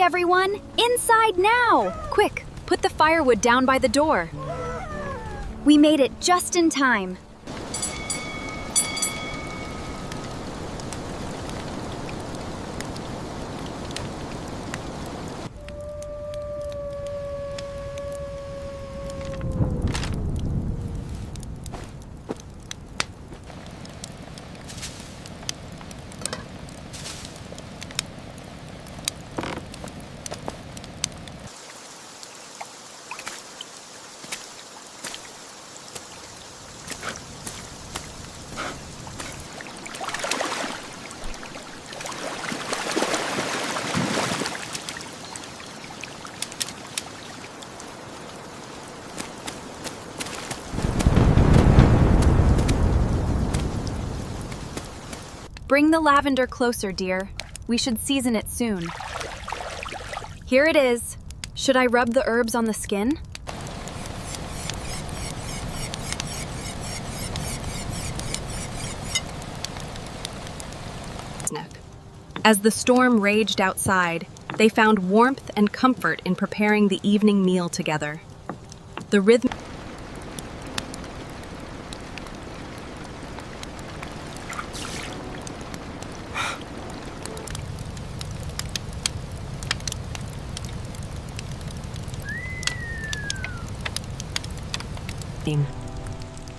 everyone! Inside now! Quick, put the firewood down by the door. We made it just in time. Bring the lavender closer, dear. We should season it soon. Here it is. Should I rub the herbs on the skin? As the storm raged outside, they found warmth and comfort in preparing the evening meal together. The rhythm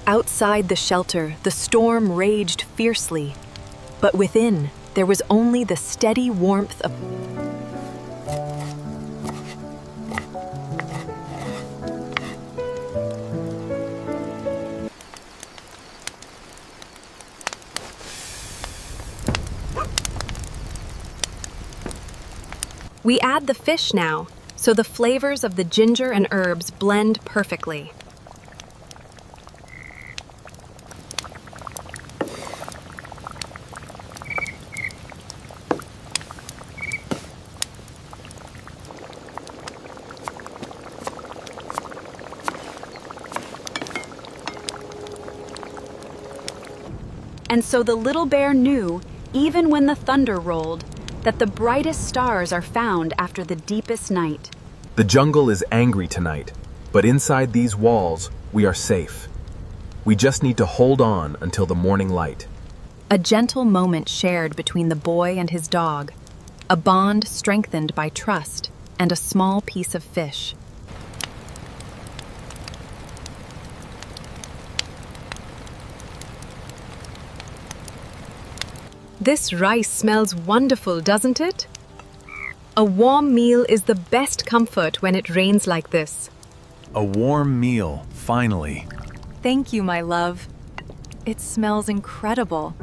Outside the shelter, the storm raged fiercely, but within, there was only the steady warmth of We add the fish now, so the flavors of the ginger and herbs blend perfectly. And so the little bear knew, even when the thunder rolled, that the brightest stars are found after the deepest night. The jungle is angry tonight, but inside these walls, we are safe. We just need to hold on until the morning light. A gentle moment shared between the boy and his dog, a bond strengthened by trust and a small piece of fish. This rice smells wonderful, doesn't it? A warm meal is the best comfort when it rains like this. A warm meal, finally. Thank you, my love. It smells incredible.